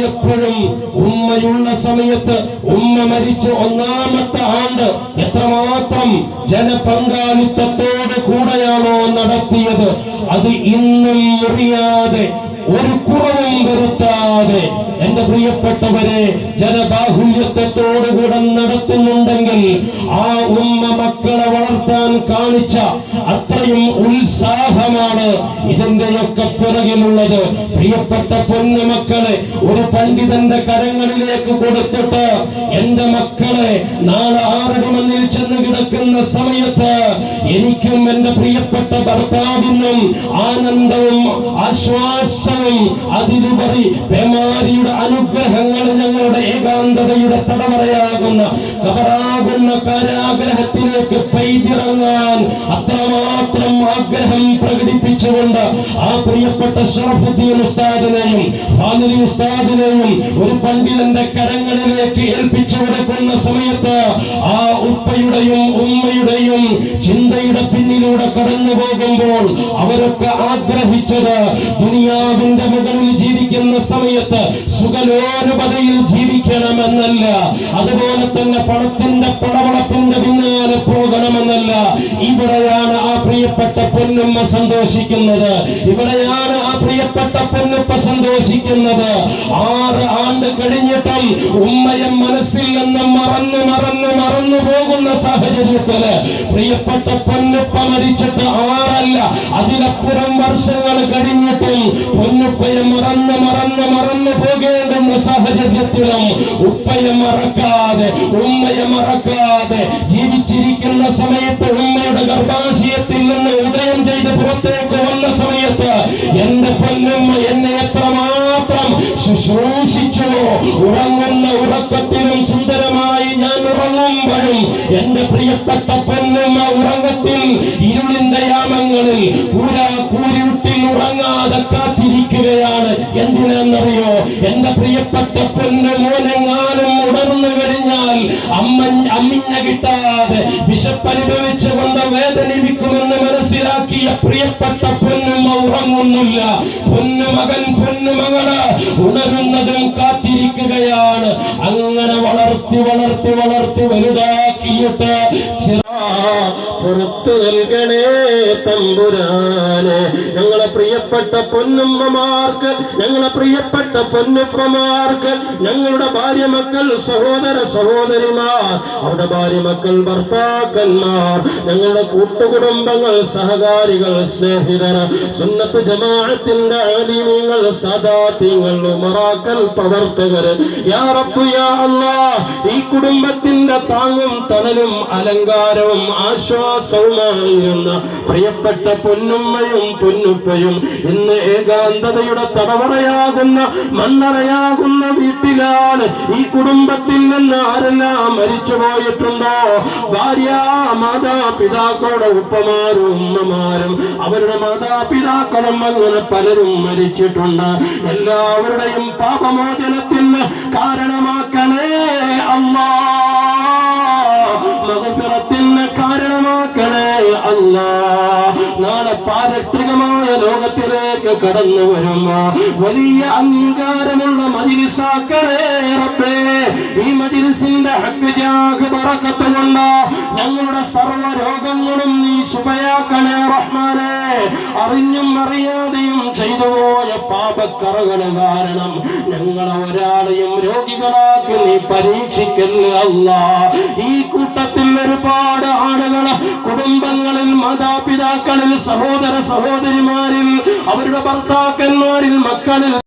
എപ്പോഴും ഉമ്മയുള്ള സമയത്ത് ഉമ്മ മരിച്ച് ഒന്നാമത്തെ ആണ്ട് എത്രമാത്രം ജനപങ്കാളിത്തത്തോട് കൂടെയാണോ നടത്തിയത്, അത് ഇന്നും മുറിയാതെ ഒരു കുറവും വരുത്താതെ എന്റെ പ്രിയപ്പെട്ടവരെ ജനബാഹുല്യത്തോടുകൂടെ നടത്തുന്നുണ്ടെങ്കിൽ ആ ഉമ്മ മക്കളെ വളർത്താൻ കാണിച്ച അത്രയും ഉത്സാഹമാണ് ഇതിന്റെയൊക്കെ പിറകിലുള്ളത്. പ്രിയപ്പെട്ട പൊന്നുമക്കളെ ഒരു പണ്ഡിതന്റെ കരങ്ങളിലേക്ക് കൊടുത്തിട്ട് എന്റെ മക്കളെ നാളെ 6 മണിൽ ചെന്ന് കിടക്കുന്ന സമയത്ത് എനിക്കും എന്റെ പ്രിയപ്പെട്ട ഭർത്താവിനും ആനന്ദവും ആശ്വാസവും അതിലുപരി പേമാരിയുടെ അനുഗ്രഹങ്ങൾ ഞങ്ങളുടെ ഏകാന്തതയുടെ തടവറയാകുന്ന കബറാകുന്ന കാരാഗ്രഹത്തിലേക്ക് പെയ്തിറങ്ങാൻ അത്രമാത്രം ആഗ്രഹം പ്രകടിപ്പിച്ചുകൊണ്ട് ആ പ്രിയപ്പെട്ട ശറഫുദ്ദീൻ ഉസ്താദിനെയും ഫാദിലി ഉസ്താദിനെയും ഒരു പണ്ഡിതന്റെ കരങ്ങളിലേക്ക് ഏൽപ്പിച്ചു കൊടുക്കുന്ന സമയത്ത് ആ ഉപ്പയുടെയും ഉമ്മയുടെയും ചിന്തയുടെ പിന്നിലൂടെ കടന്നു പോകുമ്പോൾ അവരൊക്കെ ആഗ്രഹിച്ചത് ദുനിയാവിന്റെ മുകളിൽ ജീവിക്കുന്ന സമയത്ത് സുഖലോലുപതയിൽ ജീവിക്കണമെന്നല്ല, അതുപോലെ തന്നെ പണത്തിന്റെ പടവളത്തിന്റെ പിന്നാലെ പോകണമെന്നല്ല. ഇവിടെയാണ് ആ പ്രിയപ്പെട്ട പൊന്നുമ്മ സന്തോഷിക്കുന്നത്, ഇവിടെയാണ് ആ പ്രിയപ്പെട്ട പൊന്നുപ്പ സന്തോഷിക്കുന്നത്. 6 ആണ്ട് കഴിഞ്ഞിട്ടും ഉമ്മയെ മനസ്സിൽ നിന്ന് മറന്നു പോകുന്ന സാഹചര്യത്തില് പ്രിയപ്പെട്ട പൊന്നുപ്പ മരിച്ചിട്ട് 6 അല്ല അതിലപ്പുറം വർഷങ്ങൾ കഴിഞ്ഞിട്ടും പൊന്നുപ്പയെ മറന്നു പോകേണ്ടുന്ന സാഹചര്യത്തിലും ഉപ്പയെ മറക്കാതെ ഉമ്മയെ മറക്കാതെ ജീവിച്ചിരിക്കുന്ന സമയത്ത് ഉമ്മയുടെ ഗർഭാശയത്തിൽ നിന്ന് ഉദയം ചെയ്ത് പുറത്തേക്ക് വന്ന സമയത്ത് എന്റെ പൊന്നുമ്മ എന്നെ എത്രമാത്രം ശുശ്രൂഷിച്ചുവോ, ഉറങ്ങുന്ന ഉറക്കത്തിലും സുന്ദരമായി ഞാൻ ഉറങ്ങുമ്പോഴും എന്റെ പ്രിയപ്പെട്ട പൊന്നുമ്മ ഉറങ്ങത്തിൽ ഇരുളിന്റെ യാമങ്ങളിൽ കൂരിരുട്ടിൽ ഉറങ്ങാതെ കാത്തിരിക്കുകയാണ്. എന്തിനാണെന്നറിയോ? എന്റെ പ്രിയപ്പെട്ട പൊന്നു മോനെങ്ങാനും ഉണർന്നു കഴിഞ്ഞാൽ അമ്മിഞ്ഞ കിട്ടാതെ വിശപ്പനുഭവിച്ചുകൊണ്ട് വേദനിക്കുമെന്ന് മനസ്സിലാക്കിയ പ്രിയപ്പെട്ട പൊന്നുമ്മ ഉറങ്ങുന്നില്ല. പൊന്നുമകൻ പൊന്നുമകള് ഉണരുന്നതും കാത്തിരിക്കുകയാണ്. അങ്ങനെ വളർത്തി വലുതാക്കിയിട്ട് പുറത്തു നൽകണേ തമ്പുരാനെ. ഞങ്ങളെ പ്രിയപ്പെട്ട പൊന്നുമ്മമാർക്ക്, ഞങ്ങളെ പ്രിയപ്പെട്ട പൊന്നുപ്പമാർക്ക്, ഞങ്ങളുടെ ഭാര്യ മക്കൾ, സഹോദര സഹോദരിമാർ, അവരുടെ ഭാര്യ മക്കൾ, ഭർത്താക്കന്മാർ, ഞങ്ങളുടെ കൂട്ടുകുടുംബങ്ങൾ, സഹകാരികൾ, സ്നേഹിതർ, സുന്നത്ത് ജമാഅത്തിന്റെ ആലിമീങ്ങൾ, സാദാത്യങ്ങൾ, ഉമറാക്കൾ, പ്രവർത്തകർ, യാ റബ്ബ് യാ അല്ലാഹ്, ഈ കുടുംബത്തിന്റെ താങ്ങും തണലും അലങ്കാരവും ആശ്വാസവുമായിരുന്ന പ്രിയപ്പെട്ട പൊന്നുമ്മയും പൊന്നുപ്പയും ഇന്ന് ഏകാന്തതയുടെ തടവറയാകുന്ന മണ്ണറയാകുന്ന വീട്ടിലാണ്. ഈ കുടുംബത്തിൽ നിന്ന് ആരെല്ലാം മരിച്ചു പോയിട്ടുണ്ടോ? ഭാര്യ, മാതാപിതാക്കളുടെ ഉപ്പമാരും ഉമ്മമാരും അവരുടെ മാതാപിതാക്കളും അങ്ങനെ പലരും മരിച്ചിട്ടുണ്ട്. എല്ലാവരുടെയും പാപമോചനത്തിന് കാരണമാക്കണേ അല്ലാഹ്, മഗ്ഫിറത്തിന് കാരണമാക്കണേ അല്ലാഹ്. നാളെ പാരത്രികമായ ലോകത്തിലേക്ക് കടന്നു വരുമ്പോ വലിയ അംഗീകാരമുള്ള മജ്‌ലിസാക്കണേ റബ്ബേ. ഈ മജ്‌ലിസിന്റെ ഹഖ് ജാഹ് ബറകത്ത് കൊണ്ട് ഞങ്ങളുടെ സർവ്വ രോഗങ്ങളും നീ ശുഭയാക്കണേ റഹ്മാനേ. അറിഞ്ഞും അറിയാതെയും ചെയ്തുപോയ പാപക്കറകള് കാരണം ഞങ്ങളെ ഒരാളെയും രോഗികളാക്കി നീ പരീക്ഷിക്കല്ലേ അല്ലാഹ്. ഈ കൂട്ടത്തിൽ ഒരുപാട് ആളുകൾ കുടുംബങ്ങളിൽ, മാതാപിതാക്കളിൽ, സഹോദര സഹോദരിമാരിൽ, അവരുടെ ഭർത്താക്കന്മാരിൽ, മക്കളിൽ